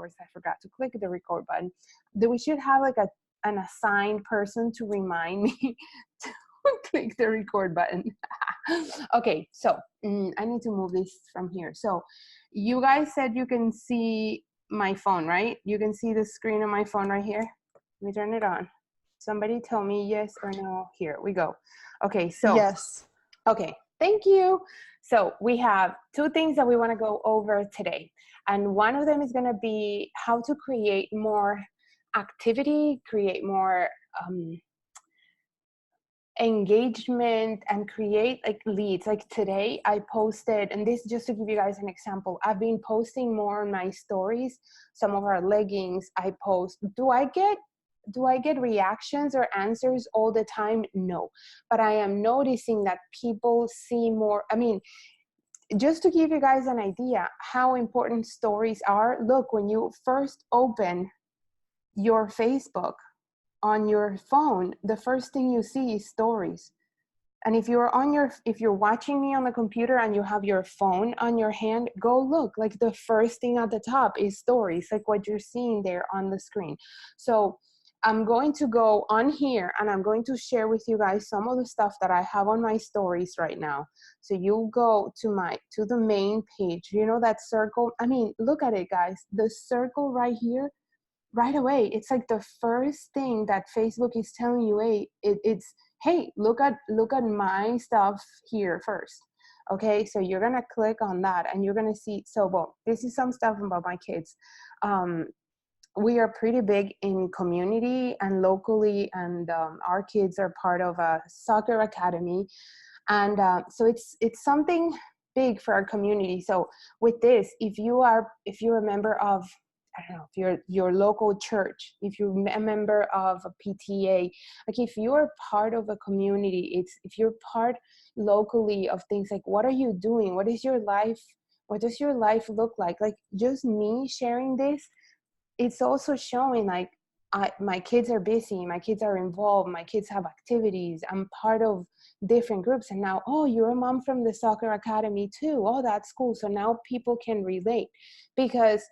course, I forgot to click the record button. That we should have like an assigned person to remind me to click the record button. Okay, so I need to move this from here. So you guys said you can see my phone, right? You can see the screen on my phone right here. Let me turn it on. Somebody tell me yes or no. Here we go. Okay, so yes. Okay, thank you. So we have two things that we want to go over today. And one of them is going to be how to create more activity, create more engagement, and create like leads. Like today I posted, and this just to give you guys an example, I've been posting more on my stories, some of our leggings I post. Do I get reactions or answers all the time? No, but I am noticing that people see more. I mean, just to give you guys an idea how important stories are, look, when you first open your Facebook on your phone, the first thing you see is stories. And if you're watching me on the computer and you have your phone on your hand, go look, like the first thing at the top is stories, like what you're seeing there on the screen. So I'm going to go on here and I'm going to share with you guys some of the stuff that I have on my stories right now. So you go to the main page, you know, that circle. I mean, look at it, guys, the circle right here. Right away, it's like the first thing that Facebook is telling you, hey, look at my stuff here first. Okay, so you're gonna click on that and you're gonna see. So, well, this is some stuff about my kids. We are pretty big in community and locally, and our kids are part of a soccer academy, and so it's something big for our community. So with this, if you're a member of, I don't know, if you're your local church, if you're a member of a PTA, like if you're part of a community, if you're part locally of things, like what are you doing? What does your life look like? Like just me sharing this, it's also showing like my kids are busy, my kids are involved, my kids have activities, I'm part of different groups. And now, oh, you're a mom from the soccer academy too. Oh, that's cool. So now people can relate. Because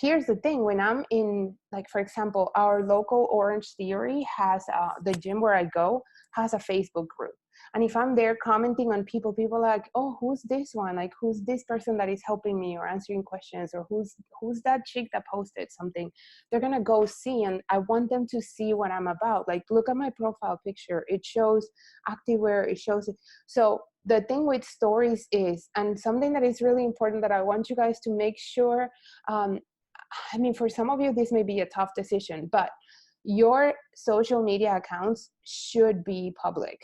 here's the thing, when I'm in, like, for example, our local Orange Theory has the gym where I go has a Facebook group. And if I'm there commenting on people are like, oh, who's this one? Like, who's this person that is helping me or answering questions? Or who's that chick that posted something? They're going to go see, and I want them to see what I'm about. Like, look at my profile picture. It shows activewear. It shows it. So the thing with stories is, and something that is really important that I want you guys to make sure, I mean, for some of you, this may be a tough decision, but your social media accounts should be public.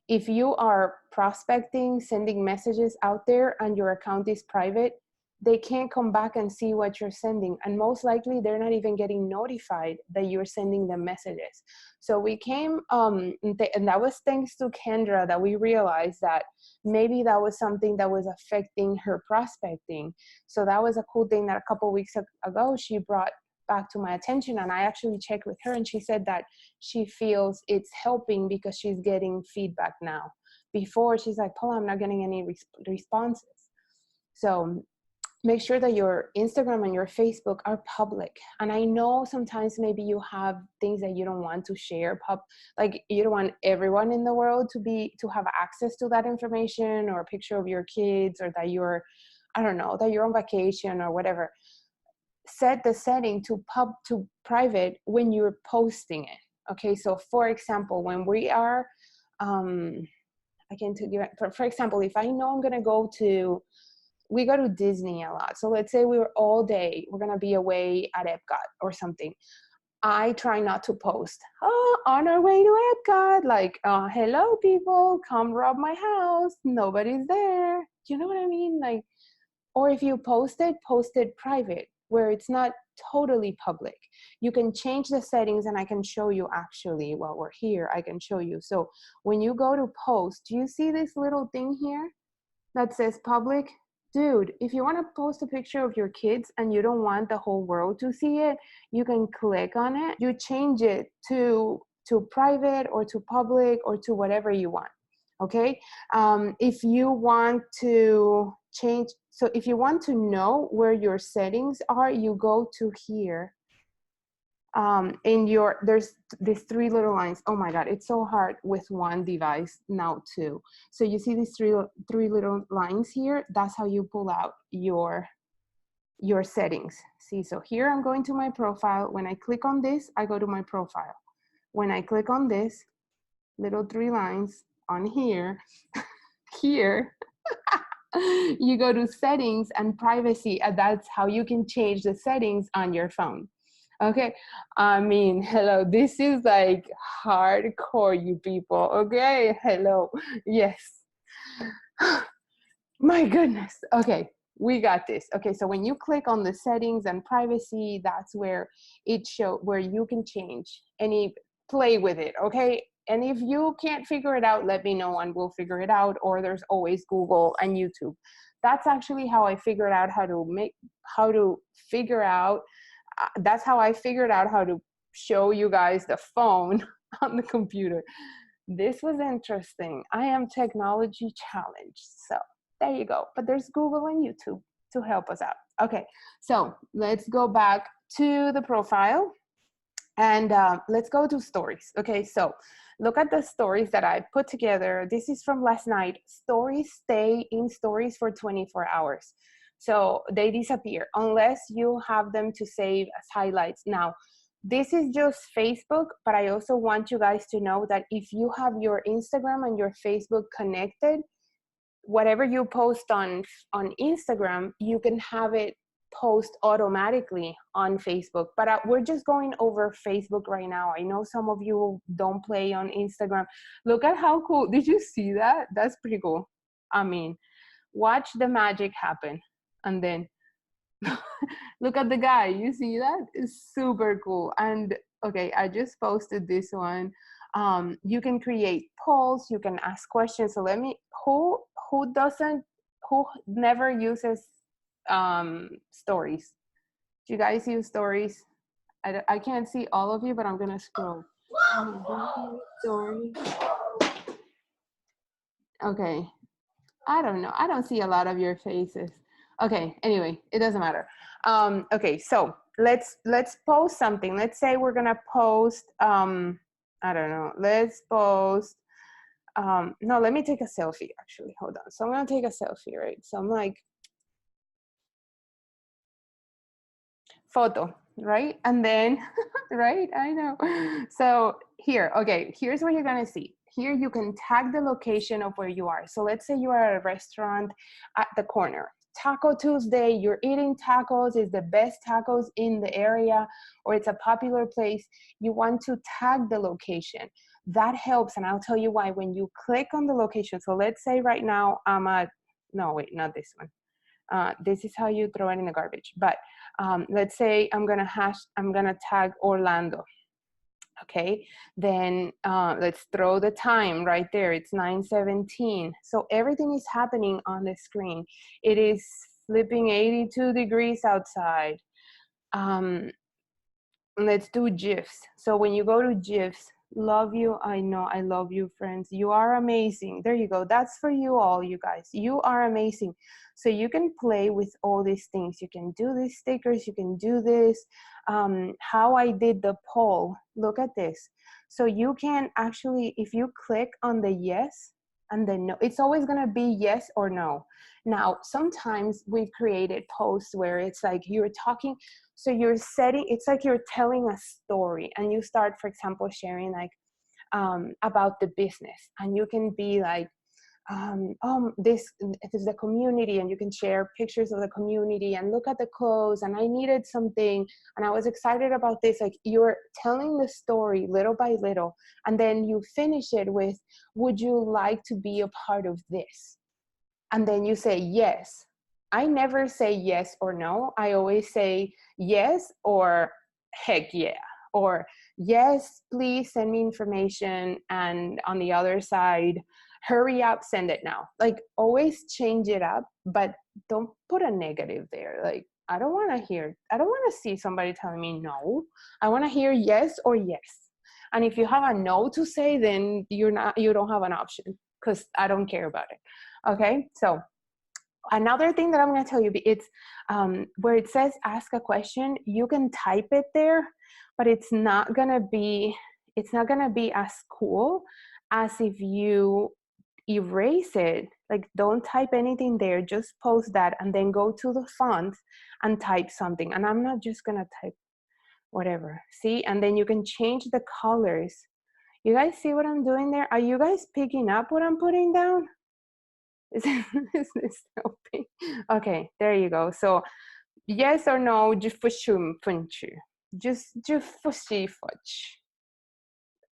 If you are prospecting, sending messages out there, and your account is private, they can't come back and see what you're sending. And most likely, they're not even getting notified that you're sending them messages. So we came, and that was thanks to Kendra that we realized that maybe that was something that was affecting her prospecting. So that was a cool thing that a couple of weeks ago, she brought back to my attention, and I actually checked with her, and she said that she feels it's helping because she's getting feedback now. Before, she's like, Paula, I'm not getting any responses. So make sure that your Instagram and your Facebook are public. And I know sometimes maybe you have things that you don't want to share, like you don't want everyone in the world to have access to that information, or a picture of your kids, or that you're, I don't know, that you're on vacation or whatever. Set the setting to private when you're posting it. Okay, so for example, when we are, I can tell you, for example, if I know I'm gonna we go to Disney a lot. So let's say we're gonna be away at Epcot or something. I try not to post, oh, on our way to Epcot, like, hello people, come rob my house, nobody's there. Do you know what I mean? Like, or if you post it private, where it's not totally public. You can change the settings, and I can show you actually while we're here, I can show you. So when you go to post, do you see this little thing here that says public? Dude, if you want to post a picture of your kids and you don't want the whole world to see it, you can click on it. You change it to private or to public or to whatever you want. Okay. If you want to change. So if you want to know where your settings are, you go to here. In your, there's these three little lines. Oh my God, it's so hard with one device, now two. So you see these three little lines here. That's how you pull out your settings. See, so here I'm going to my profile. When I click on this, I go to my profile. When I click on this little three lines on here, here, you go to settings and privacy, and that's how you can change the settings on your phone. Okay, I mean, hello, this is like hardcore, you people. Okay, hello, yes. My goodness. Okay, we got this. Okay, so when you click on the settings and privacy, that's where it shows, where you can change any, play with it. Okay, and if you can't figure it out, let me know and we'll figure it out. Or there's always Google and YouTube. That's actually how I figured out how to figure out. That's how I figured out how to show you guys the phone on the computer. This was interesting. I am technology challenged, so there you go. But there's Google and YouTube to help us out. Okay, so let's go back to the profile and let's go to stories. Okay, so look at the stories that I put together. This is from last night. Stories stay in stories for 24 hours. So they disappear unless you have them to save as highlights. Now, this is just Facebook, but I also want you guys to know that if you have your Instagram and your Facebook connected, whatever you post on Instagram, you can have it post automatically on Facebook. But we're just going over Facebook right now. I know some of you don't play on Instagram. Look at how cool. Did you see that? That's pretty cool. I mean, watch the magic happen. And then look at the guy. You see that? It's super cool. And okay, I just posted this one. You can create polls. You can ask questions. So let me, who never uses stories? Do you guys use stories? I can't see all of you, but I'm gonna scroll. Story. Okay, I don't know. I don't see a lot of your faces. Okay, anyway, it doesn't matter. Okay, so let's post something. Let's say we're gonna post, I don't know, let's post, no, let me take a selfie actually, hold on. So I'm gonna take a selfie, right? So I'm like, photo, right? And then, right, I know. So here, okay, here's what you're gonna see. Here you can tag the location of where you are. So let's say you are at a restaurant at the corner. Taco Tuesday, you're eating tacos, is the best tacos in the area, or it's a popular place. You want to tag the location. That helps, and I'll tell you why. When you click on the location, so let's say right now I'm at, no, wait, not this one. This is how you throw it in the garbage. But let's say I'm gonna tag Orlando. Okay, then let's throw the time right there. It's 9:17. So everything is happening on the screen. It is flipping 82 degrees outside. Let's do GIFs. So when you go to GIFs, love you, I know, I love you, friends. You are amazing. There you go. That's for you all, you guys. You are amazing. So you can play with all these things. You can do these stickers. You can do this. How I did the poll. Look at this. So you can actually, if you click on the yes and then no, it's always going to be yes or no. Now, sometimes we've created posts where it's like you're talking, so you're setting, it's like you're telling a story, and you start, for example, sharing like about the business, and you can be like, this is the community, and you can share pictures of the community and look at the clothes, and I needed something and I was excited about this. Like you're telling the story little by little, and then you finish it with, would you like to be a part of this? And then you say yes. I never say yes or no. I always say yes or heck yeah, or yes, please send me information, and on the other side, hurry up, send it now. Like always change it up, but don't put a negative there. Like I don't want to see somebody telling me no. I want to hear yes or yes. And if you have a no to say, then you don't have an option, because I don't care about it. Okay, so Another thing that I'm going to tell you, it's where it says ask a question, you can type it there, but it's not going to be as cool as if you erase it. Like, don't type anything there, just post that and then go to the font and type something. And I'm not just going to type whatever, see? And then you can change the colors. You guys see what I'm doing there? Are you guys picking up what I'm putting down? Is this helping? Okay, there you go. So yes or no, just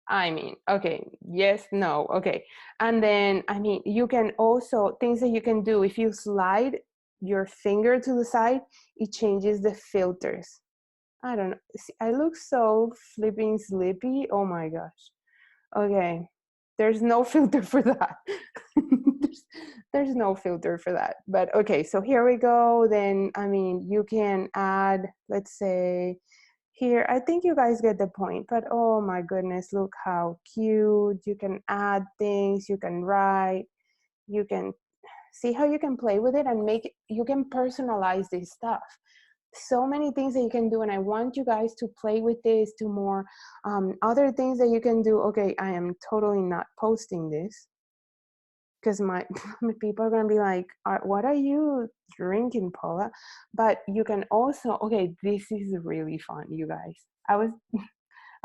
I mean, okay, yes, no, okay. And then, I mean, you can also, things that you can do, if you slide your finger to the side, it changes the filters. I don't know, see, I look so flipping sleepy, oh my gosh. Okay, there's no filter for that. there's no filter for that. But okay, so here we go. Then, I mean, you can add, let's say, here, I think you guys get the point, but oh my goodness, look how cute. You can add things, you can write, you can see how you can play with it and make it, you can personalize this stuff. So many things that you can do, and I want you guys to play with this, to more other things that you can do. Okay, I am totally not posting this because my people are gonna be like, what are you drinking, Paula? But you can also, okay, this is really fun, you guys. I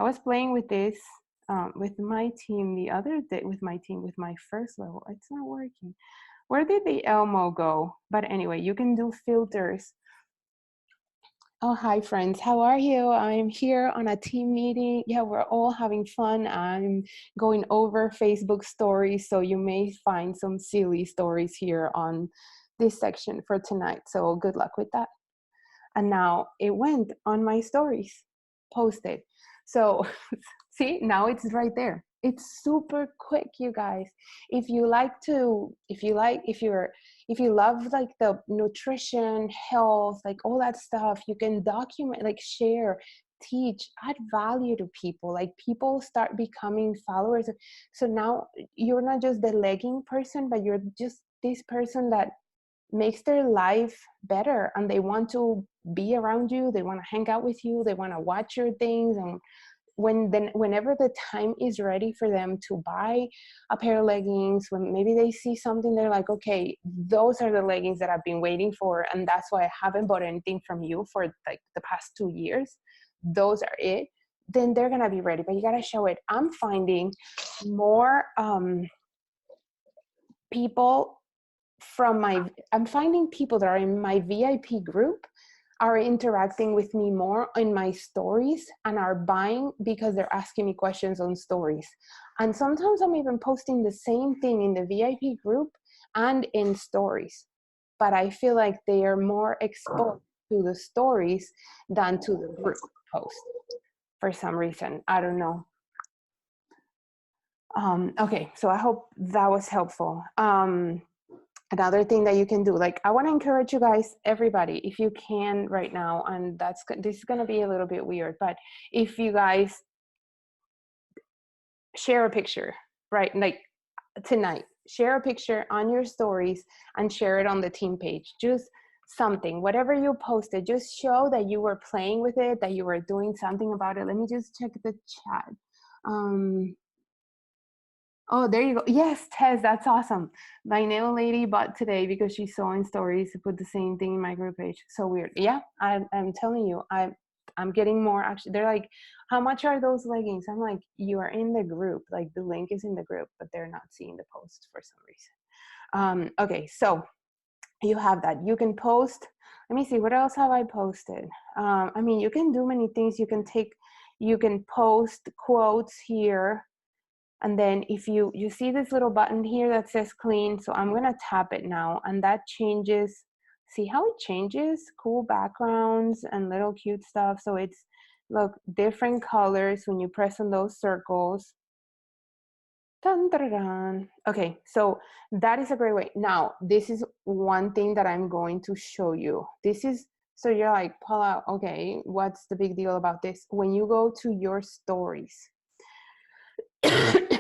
was playing with this with my team the other day, with my first level. It's not working. Where did the Elmo go? But anyway, you can do filters. Oh, hi friends, how are you? I'm here on a team meeting. Yeah, we're all having fun. I'm going over Facebook stories, so you may find some silly stories here on this section for tonight. So good luck with that. And now it went on my stories, posted. So see, now it's right there. It's super quick, you guys. If you love like the nutrition, health, like all that stuff, you can document, like share, teach, add value to people. Like people start becoming followers. So now you're not just the legging person, but you're just this person that makes their life better, and they want to be around you, they want to hang out with you, they want to watch your things. And whenever the time is ready for them to buy a pair of leggings, when maybe they see something, they're like, okay, those are the leggings that I've been waiting for, and that's why I haven't bought anything from you for like the past 2 years, those are it, then they're gonna be ready. But you gotta show it. I'm finding more people I'm finding people that are in my VIP group are interacting with me more in my stories and are buying because they're asking me questions on stories. And sometimes I'm even posting the same thing in the VIP group and in stories. But I feel like they are more exposed to the stories than to the group post for some reason. I don't know. Okay, so I hope that was helpful. Another thing that you can do, like I want to encourage you guys, everybody, if you can right now, and this is going to be a little bit weird, but if you guys share a picture, right, like tonight, share a picture on your stories and share it on the team page, just something, whatever you posted, just show that you were playing with it, that you were doing something about it. Let me just check the chat. Oh, there you go. Yes, Tez, that's awesome. My nail lady bought today because she saw in stories to put the same thing in my group page. So weird. Yeah, I'm telling you, I'm getting more. Actually, they're like, how much are those leggings? I'm like, you are in the group. Like the link is in the group, but they're not seeing the post for some reason. Okay, so you have that. You can post. Let me see, what else have I posted? I mean, you can do many things. You can post quotes here. And then if you see this little button here that says clean, so I'm gonna tap it now, and that changes. See how it changes? Cool backgrounds and little cute stuff. So it's, look, different colors when you press on those circles. Dun, dun, dun. Okay, so that is a great way. Now, this is one thing that I'm going to show you. This is, so you're like, Paula, okay, what's the big deal about this? When you go to your stories,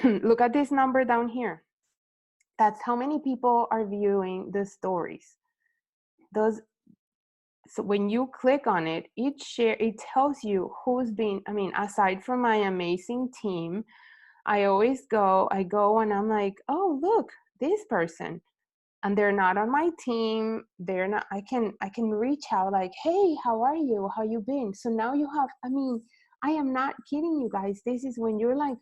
look at this number down here. That's how many people are viewing the stories. those, so when you click on it, it tells you who's been, I mean, aside from my amazing team, I go and I'm like, oh, look, this person. And they're not on my team. They're not, I can reach out like, hey, how are you? How you been? So now you have, I mean, I am not kidding you guys. This is when you're like,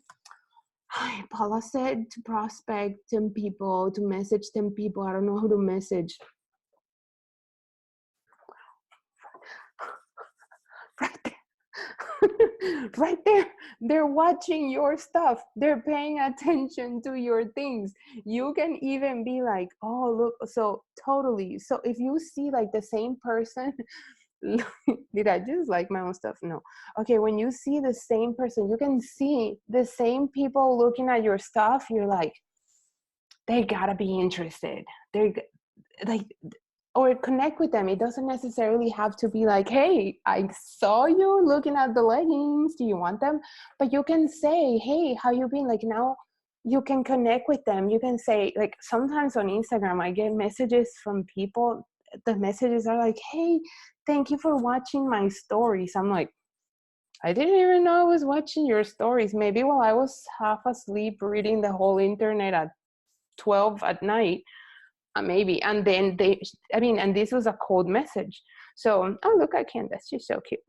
hi, Paula said to prospect 10 people, to message 10 people. I don't know who to message. Right there. Right there, they're watching your stuff, they're paying attention to your things. You can even be like, oh look, so totally, so if you see like the same person, did I just like my own stuff? No. Okay, when you see the same person, you can see the same people looking at your stuff, you're like, they gotta be interested. They're like, or connect with them. It doesn't necessarily have to be like, hey, I saw you looking at the leggings, do you want them? But you can say, hey, how you been? Like, now you can connect with them. You can say, like, sometimes on Instagram I get messages from people, the messages are like, hey, thank you for watching my stories. I'm like, I didn't even know I was watching your stories. Maybe while I was half asleep reading the whole internet at 12 at night, maybe. And then and this was a cold message. So, oh, look at Candace, she's so cute.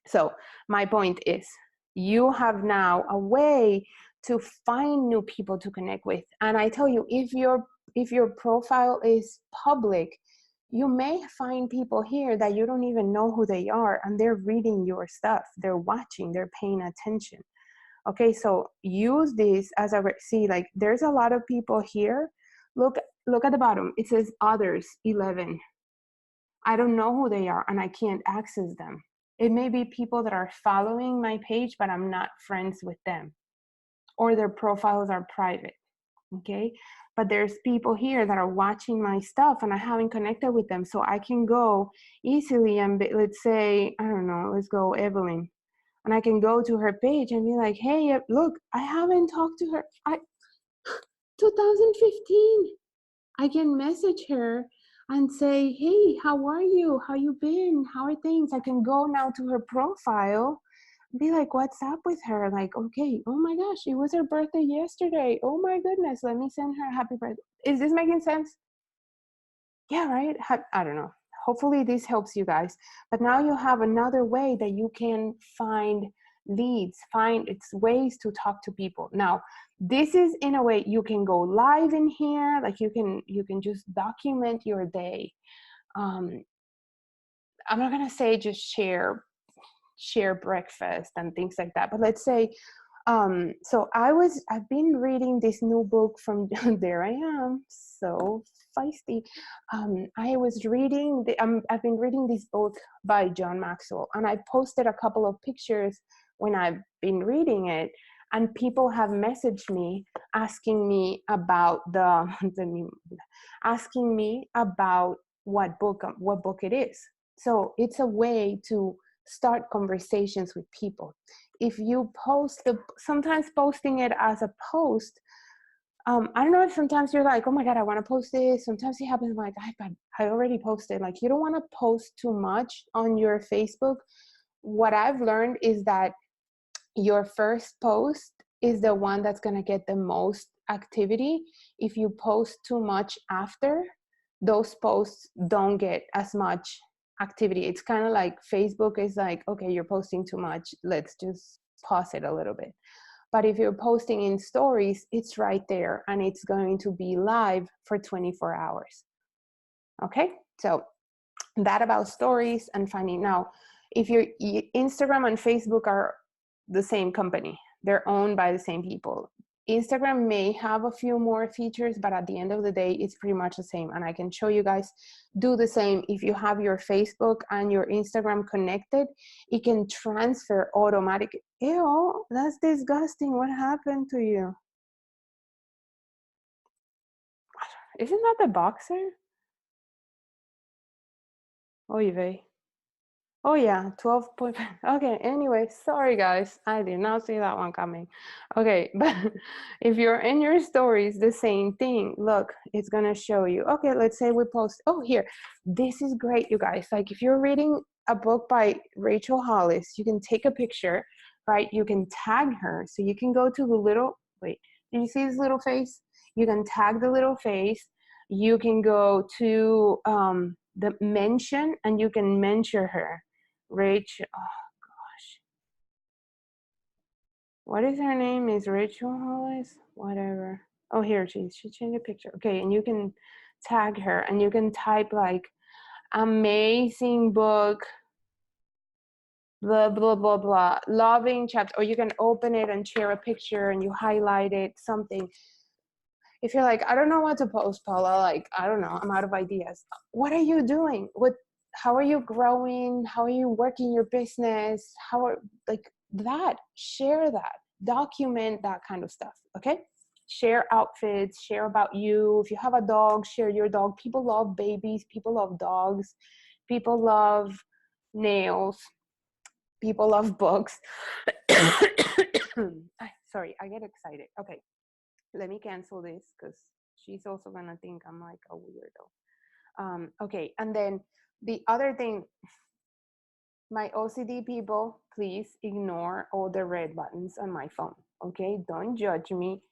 So my point is, you have now a way to find new people to connect with. And I tell you, if your profile is public, you may find people here that you don't even know who they are, and they're reading your stuff, they're watching, they're paying attention. Okay, so use this as a, see, like, there's a lot of people here. Look at the bottom, it says others 11. I don't know who they are and I can't access them. It may be people that are following my page, but I'm not friends with them, or their profiles are private. Okay, but there's people here that are watching my stuff and I haven't connected with them, so I can go easily and let's say, I don't know, let's go Evelyn, and I can go to her page and be like, hey, look, I haven't talked to her. 2015. I can message her and say, hey, how are you? How you been? How are things? I can go now to her profile, be like, what's up with her? Like, okay, oh my gosh, it was her birthday yesterday. Oh my goodness, let me send her a happy birthday. Is this making sense? Yeah, right? I don't know. Hopefully this helps you guys. But now you have another way that you can find leads, find its ways to talk to people. Now, this is in a way you can go live in here, like you can just document your day. I'm not gonna say just share breakfast and things like that, but let's say, so I've been reading this new book from there I am so feisty. I've been reading this book by John Maxwell, and I posted a couple of pictures when I've been reading it, and people have messaged me asking me about asking me about what book it is. So it's a way to start conversations with people. If you sometimes posting it as a post, I don't know if sometimes you're like, oh my God, I want to post this. Sometimes it happens like, I already posted. Like, you don't want to post too much on your Facebook. What I've learned is that your first post is the one that's going to get the most activity. If you post too much after, those posts don't get as much activity. It's kind of like Facebook is like, okay, you're posting too much, let's just pause it a little bit. But if you're posting in stories, it's right there and it's going to be live for 24 hours. Okay, so that about stories and finding. Now, if your Instagram and Facebook are the same company, they're owned by the same people. Instagram may have a few more features, but at the end of the day, it's pretty much the same. And I can show you guys do the same. If you have your Facebook and your Instagram connected, it can transfer automatically. Ew, that's disgusting. What happened to you? Isn't that the boxer? Oy vey. Oh yeah, 12.5. Okay, anyway, sorry guys. I did not see that one coming. Okay, but if you're in your stories, the same thing. Look, it's gonna show you. Okay, let's say we post, oh here, this is great, you guys. Like if you're reading a book by Rachel Hollis, you can take a picture, right? You can tag her. So you can go to the little, wait, do you see this little face? You can tag the little face. You can go to the mention and you can mention her. Rachel, oh gosh, what is her name? Is Rachel Hollis? Whatever. Oh, here she changed the picture. Okay, and you can tag her and you can type like amazing book, blah blah blah blah, loving chapter, or you can open it and share a picture and you highlight it, something. If you're like, I don't know what to post, Paula, like, I don't know, I'm out of ideas. What are you doing? How are you growing? How are you working your business? Like that, share that, document that kind of stuff, okay? Share outfits, share about you. If you have a dog, share your dog. People love babies, people love dogs, people love nails, people love books. Sorry, I get excited. Okay. Let me cancel this because she's also gonna think I'm like a weirdo. Okay, and then the other thing, my OCD people, please ignore all the red buttons on my phone. Okay, don't judge me.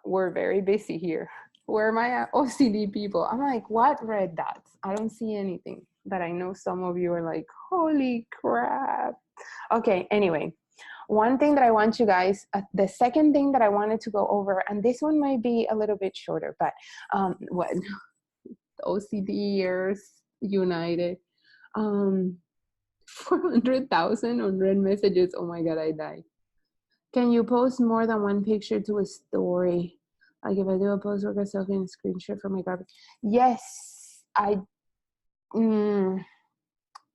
We're very busy here. Where are my OCD people? I'm like, what red dots? I don't see anything. But I know some of you are like, holy crap. Okay, anyway, one thing that I want you guys, the second thing that I wanted to go over, and this one might be a little bit shorter, but what OCDers United, 400,000 unread messages. Oh my God, I die. Can you post more than one picture to a story? Like if I do a post work, a selfie and a screenshot from my garbage. Yes,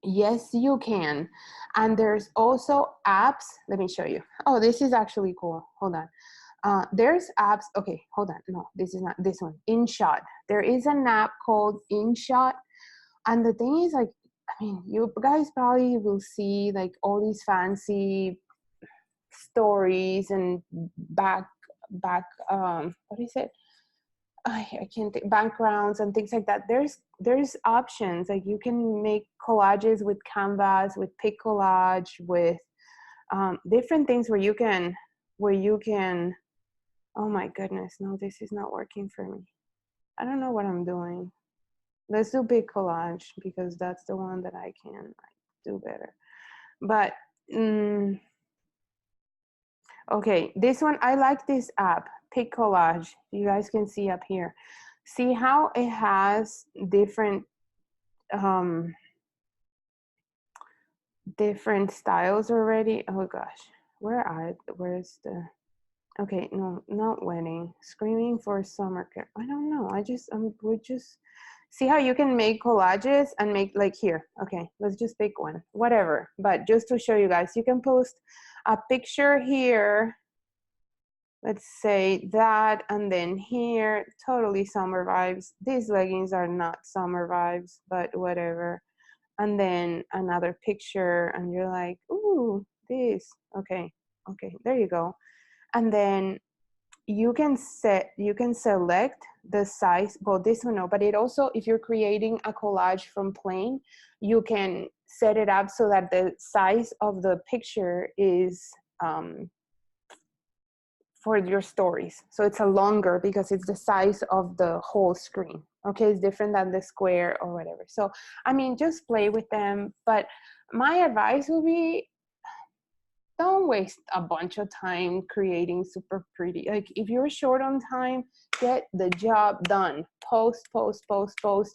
yes, you can. And there's also apps. Let me show you. Oh, this is actually cool. Hold on. There's apps. Okay, hold on. No, this is not this one. InShot. There is an app called InShot. And the thing is, like, I mean, you guys probably will see like all these fancy stories and what is it? I can't think, backgrounds and things like that. There's options, like you can make collages with Canvas, with Pic Collage, with different things where you can oh my goodness, no, this is not working for me. I don't know what I'm doing. Let's do Pic Collage because that's the one that I can do better. But okay, this one, I like this app, Pic Collage. You guys can see up here. See how it has different different styles already? Oh gosh, where's the, okay, no, not wedding, screaming for summer care. I don't know, we're just, see how you can make collages and make like here. Okay, let's just pick one, whatever. But just to show you guys, you can post a picture here. Let's say that, and then here, totally summer vibes. These leggings are not summer vibes, but whatever. And then another picture, and you're like, ooh, this. Okay, there you go. And then you can select the size. Well, this one no, but it also, if you're creating a collage from plain, you can set it up so that the size of the picture is for your stories. So it's a longer because it's the size of the whole screen. Okay, it's different than the square or whatever. So, I mean, just play with them. But my advice would be, don't waste a bunch of time creating super pretty. Like if you're short on time, get the job done. Post.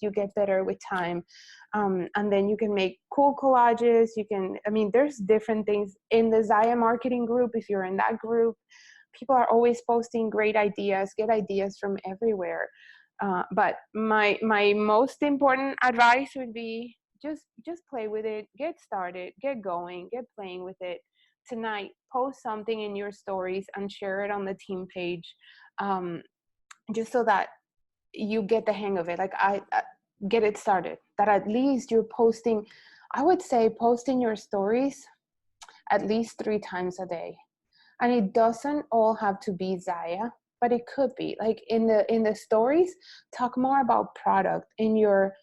You get better with time. And then you can make cool collages. You can, I mean, there's different things in the Zyia marketing group. If you're in that group, people are always posting great ideas, get ideas from everywhere. But my most important advice would be just play with it, get started, get going, get playing with it. Tonight, post something in your stories and share it on the team page, just so that you get the hang of it. Like I get it started, that at least you're posting I would say post in your stories at least 3 times a day. And it doesn't all have to be Zyia, but it could be. Like in the stories, talk more about product. In your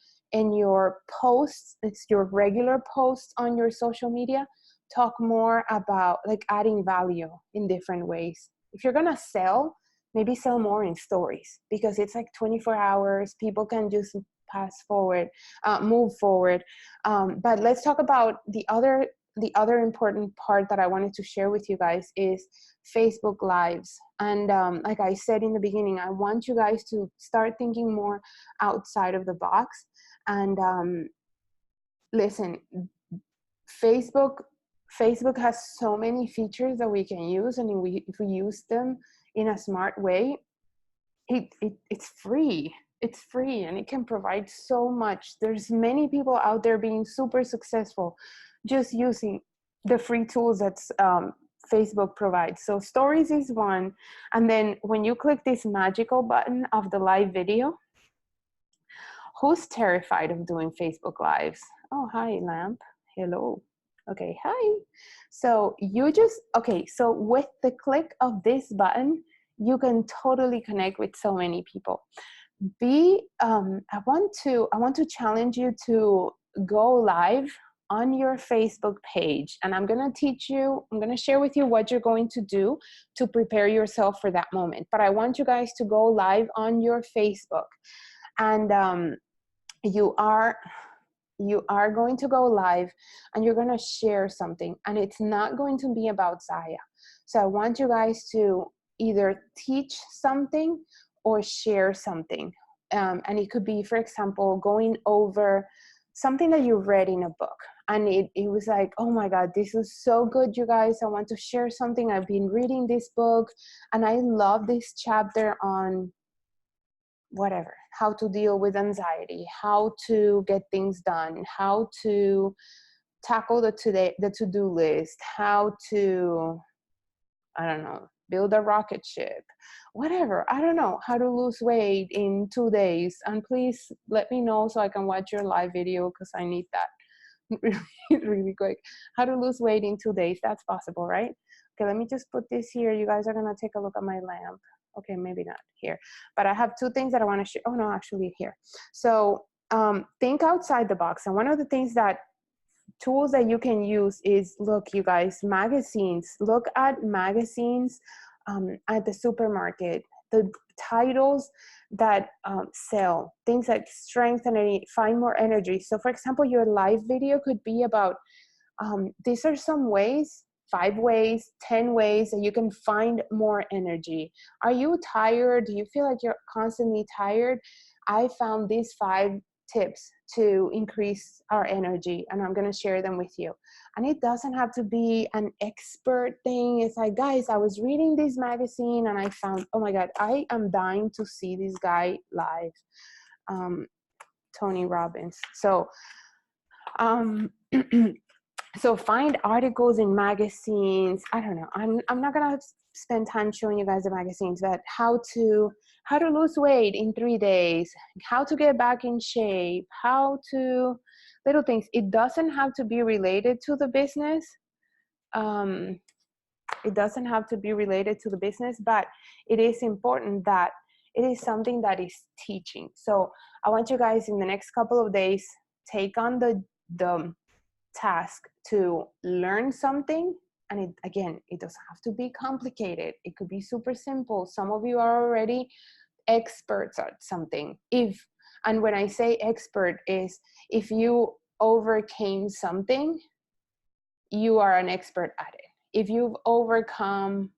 posts, it's your regular posts on your social media, talk more about like adding value in different ways. If you're gonna sell, maybe sell more in stories, because it's like 24 hours, people can just move forward. But let's talk about the other important part that I wanted to share with you guys is Facebook Lives. And like I said in the beginning, I want you guys to start thinking more outside of the box. And listen, Facebook has so many features that we can use, and if we use them in a smart way, it's free. It's free, and it can provide so much. There's many people out there being super successful just using the free tools that Facebook provides. So stories is one. And then when you click this magical button of the live video, who's terrified of doing Facebook Lives? Oh, hi, Lamp. Hello. Okay, hi. So so with the click of this button, you can totally connect with so many people. I want to challenge you to go live on your Facebook page, and I'm going to share with you what you're going to do to prepare yourself for that moment. But I want you guys to go live on your Facebook, and you are going to go live, and you're going to share something, and it's not going to be about Zyia. So I want you guys to either teach something or share something. And it could be, for example, going over something that you read in a book. And it was like, oh my God, this is so good, you guys. I want to share something. I've been reading this book, and I love this chapter on whatever, how to deal with anxiety, how to get things done, how to tackle the to-do list, how to, I don't know, build a rocket ship, whatever. I don't know, how to lose weight in 2 days. And please let me know so I can watch your live video, because I need that really, really quick. How to lose weight in 2 days. That's possible, right? Okay, let me just put this here. You guys are going to take a look at my lamp. Okay, maybe not here. But I have 2 things that I want to share. Oh, no, actually here. So think outside the box. And one of the tools that you can use is, look, you guys, magazines. Look at magazines at the supermarket. The titles that sell things like strengthen and find more energy. So for example, your live video could be about these are some ways, 5 ways, 10 ways that you can find more energy. Are you tired? Do you feel like you're constantly tired? I found these 5 tips to increase our energy, and I'm going to share them with you. And it doesn't have to be an expert thing. It's like, guys, I was reading this magazine and I found, oh my God, I am dying to see this guy live, Tony Robbins. So so find articles in magazines. I don't know, I'm not gonna spend time showing you guys the magazines, but how to lose weight in 3 days, how to get back in shape, little things. It doesn't have to be related to the business. It doesn't have to be related to the business, but it is important that it is something that is teaching. So I want you guys in the next couple of days, take on the task to learn something. And it doesn't have to be complicated. It could be super simple. Some of you are already experts at something. And when I say expert, is if you overcame something, you are an expert at it. If you've overcome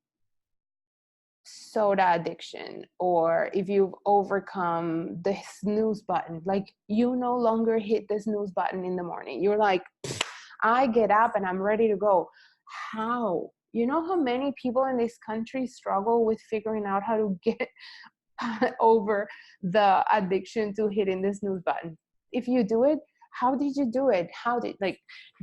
soda addiction, or if you've overcome the snooze button, like you no longer hit the snooze button in the morning, you're like, I get up and I'm ready to go. How? You know how many people in this country struggle with figuring out how to get over the addiction to hitting the snooze button? If you do it, how did you do it?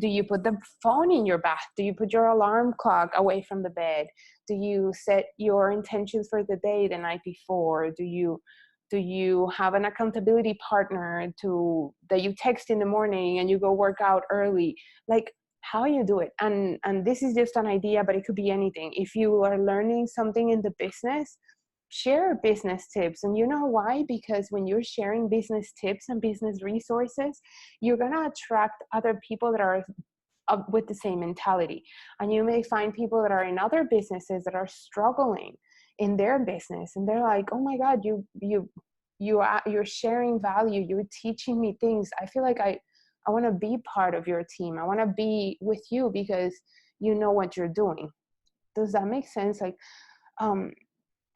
Do you put the phone in your bath? Do you put your alarm clock away from the bed? Do you set your intentions for the day the night before? Do you Do you have an accountability partner that you text in the morning and you go work out early? Like, how you do it. And this is just an idea, but it could be anything. If you are learning something in the business, share business tips. And you know why? Because when you're sharing business tips and business resources, you're going to attract other people that are with the same mentality. And you may find people that are in other businesses that are struggling in their business, and they're like, oh my God, you're sharing value, you're teaching me things. I feel like I want to be part of your team. I want to be with you because you know what you're doing. Does that make sense? Like,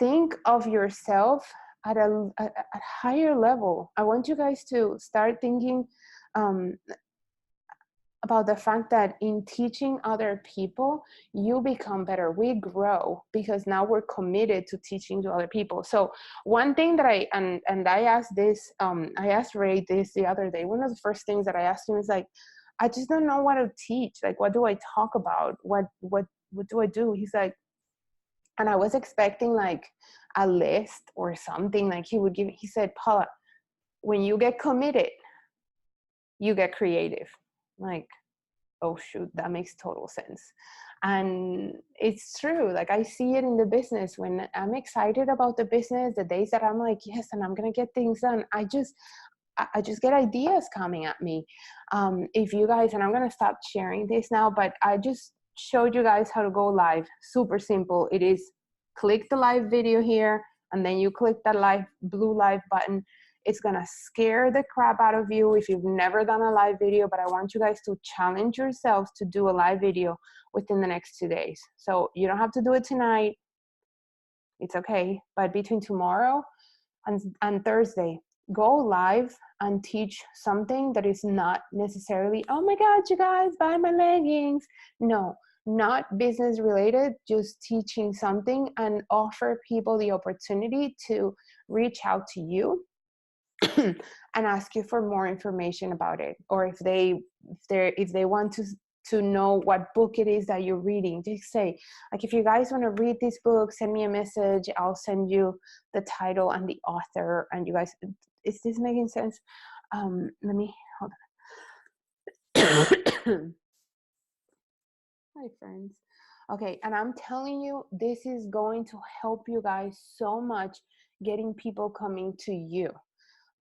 think of yourself at a higher level. I want you guys to start thinking about the fact that in teaching other people, you become better. We grow because now we're committed to teaching to other people. So one thing that I asked this, I asked Ray this the other day. One of the first things that I asked him is like, I just don't know what to teach. Like, what do I talk about? What do I do? He's like, and I was expecting like a list or something like he would give. He said, Paula, when you get committed, you get creative. Like, oh shoot, that makes total sense. And it's true. Like, I see it in the business. When I'm excited about the business, the days that I'm like, yes, and I'm gonna get things done, I just get ideas coming at me. If you guys, and I'm gonna stop sharing this now, but I just showed you guys how to go live. Super simple. It is click the live video here, and then you click that blue live button. It's gonna scare the crap out of you if you've never done a live video, but I want you guys to challenge yourselves to do a live video within the next 2 days. So you don't have to do it tonight. It's okay. But between tomorrow and Thursday, go live and teach something that is not necessarily, oh my God, you guys, buy my leggings. No, not business related, just teaching something, and offer people the opportunity to reach out to you and ask you for more information about it. Or if they want to know what book it is that you're reading, just say, like, if you guys want to read this book, send me a message. I'll send you the title and the author. And you guys, is this making sense? Let me, hold on. Hi, friends. Okay, and I'm telling you, this is going to help you guys so much, getting people coming to you.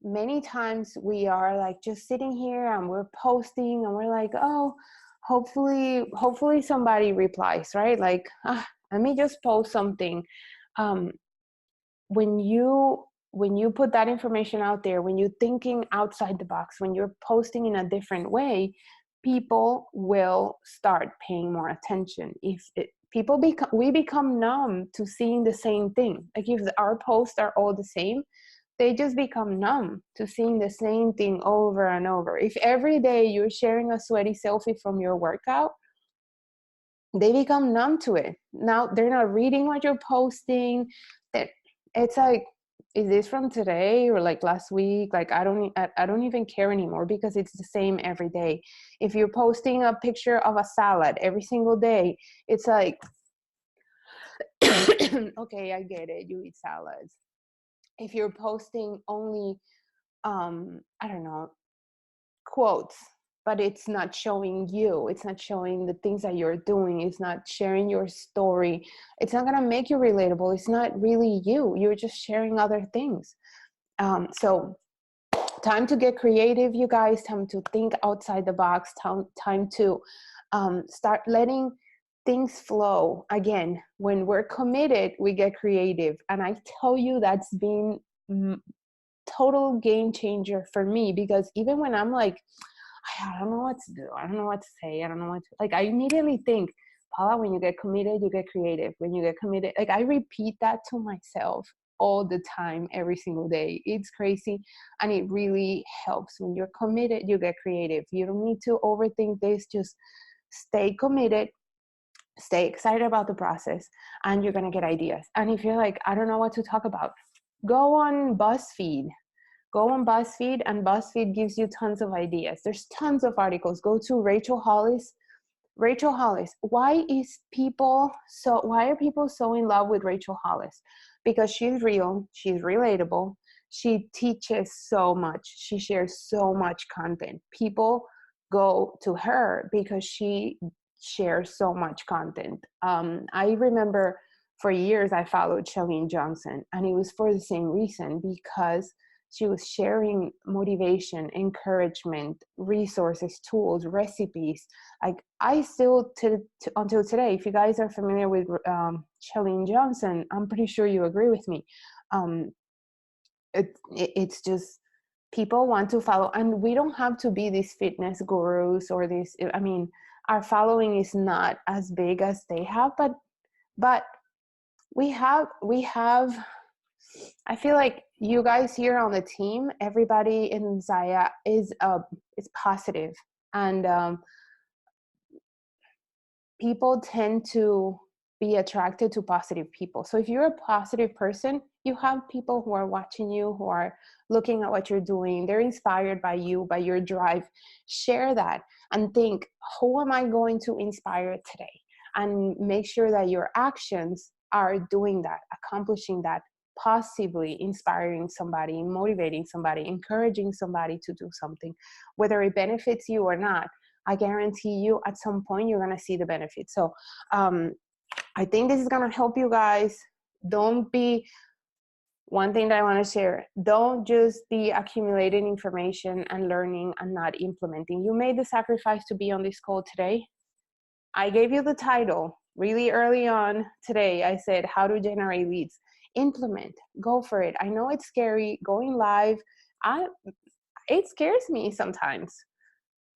Many times we are like just sitting here and we're posting and we're like, oh, hopefully somebody replies, right? Like, let me just post something. When you put that information out there, when you're thinking outside the box, when you're posting in a different way, people will start paying more attention. We become numb to seeing the same thing. Like, if our posts are all the same, they just become numb to seeing the same thing over and over. If every day you're sharing a sweaty selfie from your workout, they become numb to it. Now they're not reading what you're posting. It's like, is this from today or like last week? Like, I don't even care anymore, because it's the same every day. If you're posting a picture of a salad every single day, it's like, okay, I get it, you eat salads. If you're posting only, I don't know, quotes, but it's not showing you, it's not showing the things that you're doing, it's not sharing your story, it's not gonna make you relatable. It's not really you. You're just sharing other things. So time to get creative, you guys. Time to think outside the box. Time to start letting things flow. Again, when we're committed, we get creative. And I tell you, that's been total game changer for me, because even when I'm like, I don't know what to do, I don't know what to say, I don't know what to, like, I immediately think, Paula, when you get committed, you get creative. When you get committed, like, I repeat that to myself all the time, every single day. It's crazy. And it really helps. When you're committed, you get creative. You don't need to overthink this. Just stay committed, stay excited about the process, and you're going to get ideas. And if you're like, I don't know what to talk about, go on BuzzFeed. Go on BuzzFeed, and BuzzFeed gives you tons of ideas. There's tons of articles. Go to Rachel Hollis. Rachel Hollis. Why are people so in love with Rachel Hollis? Because she's real, she's relatable, She teaches so much. She shares so much content. People go to her because she shares so much content. I remember for years I followed Chalene Johnson, and it was for the same reason, because she was sharing motivation, encouragement, resources, tools, recipes. Like, I still, until today, if you guys are familiar with Chalene Johnson, I'm pretty sure you agree with me. It's just, people want to follow, and we don't have to be these fitness gurus or these, I mean, our following is not as big as they have, but we have, I feel like you guys here on the team, everybody in Zyia is positive, and people tend to be attracted to positive people. So if you're a positive person, you have people who are watching you, who are looking at what you're doing. They're inspired by you, by your drive. Share that and think, who am I going to inspire today? And make sure that your actions are doing that, accomplishing that, possibly inspiring somebody, motivating somebody, encouraging somebody to do something, whether it benefits you or not. I guarantee you at some point you're going to see the benefits. So I think this is going to help you guys. Don't be, one thing that I want to share, don't just be accumulating information and learning and not implementing. You made the sacrifice to be on this call today. I gave you the title really early on today. I said, how to generate leads. Implement, go for it. I know it's scary going live. It scares me sometimes,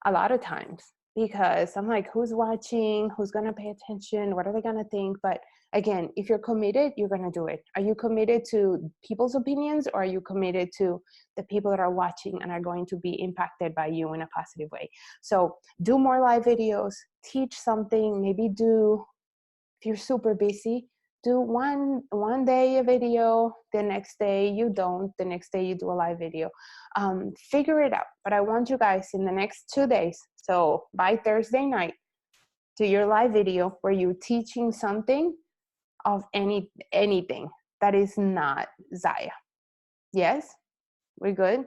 a lot of times, because I'm like, who's watching? Who's going to pay attention? What are they going to think? But again, if you're committed, you're going to do it. Are you committed to people's opinions, or are you committed to the people that are watching and are going to be impacted by you in a positive way? So do more live videos, teach something, maybe do, if you're super busy, do one day a video, the next day you don't, the next day you do a live video. Figure it out. But I want you guys in the next 2 days, so by Thursday night, do your live video where you're teaching something of anything that is not Zyia. Yes? We're good?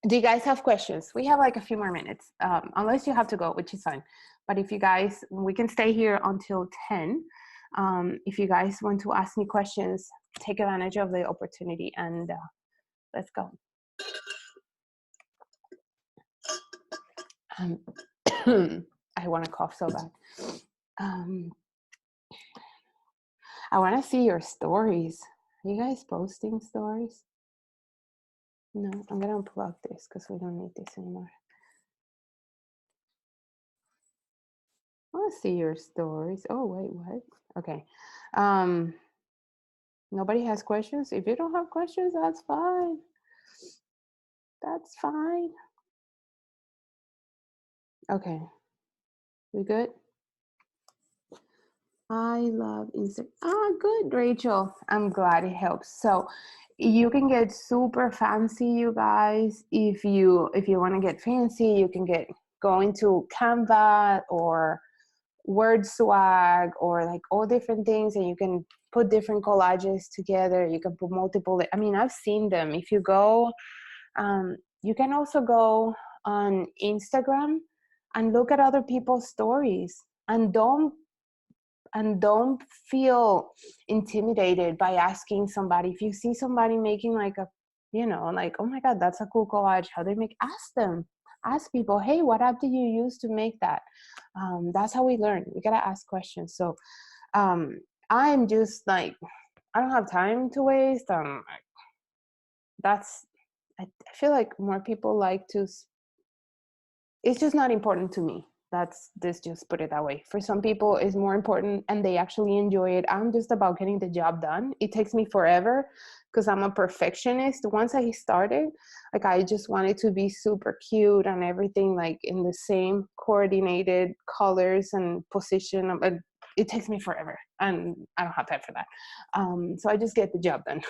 Do you guys have questions? We have like a few more minutes, unless you have to go, which is fine. But if you guys, we can stay here until 10. If you guys want to ask me questions, take advantage of the opportunity, and let's go. I want to cough so bad. I want to see your stories. Are you guys posting stories? No, I'm going to unplug this because we don't need this anymore. I want to see your stories. Oh, wait, what? Okay. Nobody has questions? If you don't have questions, that's fine. That's fine. Okay. We good? I love Instagram. Ah, good, Rachel. I'm glad it helps. So you can get super fancy, you guys. If you want to get fancy, you can go into Canva or Word Swag or like all different things, and you can put different collages together. You can put multiple. I mean, I've seen them. If you go, you can also go on Instagram and look at other people's stories, and don't feel intimidated by asking somebody. If you see somebody making like a, like, oh my God, that's a cool collage, how they make, ask people, hey, what app do you use to make that? That's how we learn. We gotta ask questions. So I'm just like, I don't have time to waste. I feel like more people like to, it's just not important to me. Just put it that way. For some people it's more important and they actually enjoy it. I'm just about getting the job done. It takes me forever because I'm a perfectionist. Once I started, like, I just wanted to be super cute and everything like in the same coordinated colors and position. But it takes me forever and I don't have time for that. So I just get the job done.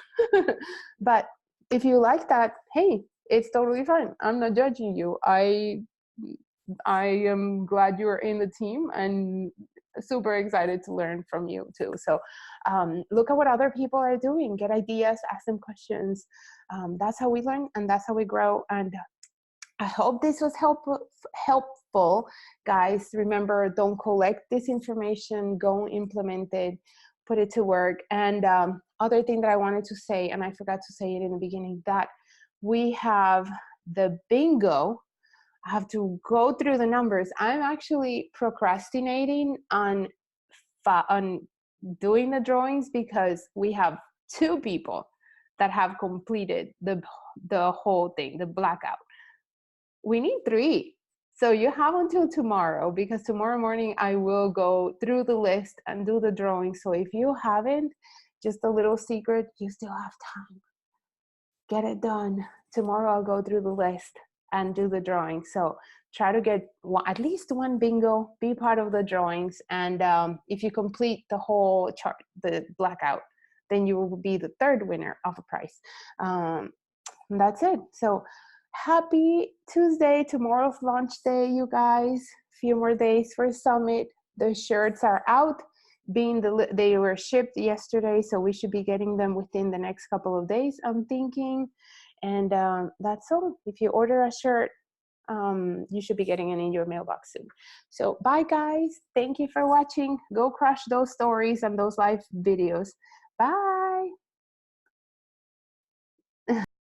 But if you like that, hey, it's totally fine. I'm not judging you. I am glad you're in the team, and super excited to learn from you too. So look at what other people are doing, get ideas, ask them questions. That's how we learn, and that's how we grow. And I hope this was helpful, guys. Remember, don't collect this information, go implement it, put it to work. And other thing that I wanted to say, and I forgot to say it in the beginning, that we have the bingo. I have to go through the numbers. I'm actually procrastinating on doing the drawings because we have 2 people that have completed the whole thing, the blackout. We need 3. So you have until tomorrow, because tomorrow morning I will go through the list and do the drawing. So if you haven't, just a little secret, you still have time. Get it done. Tomorrow I'll go through the list and do the drawing. So try to get at least 1 bingo, be part of the drawings. And if you complete the whole chart, the blackout, then you will be the 3rd winner of a prize. And that's it. So happy Tuesday. Tomorrow's launch day, you guys. Few more days for Summit. The shirts are out. They were shipped yesterday, so we should be getting them within the next couple of days, I'm thinking. And that's all. If you order a shirt, you should be getting it in your mailbox soon. So bye, guys. Thank you for watching. Go crush those stories and those live videos. Bye.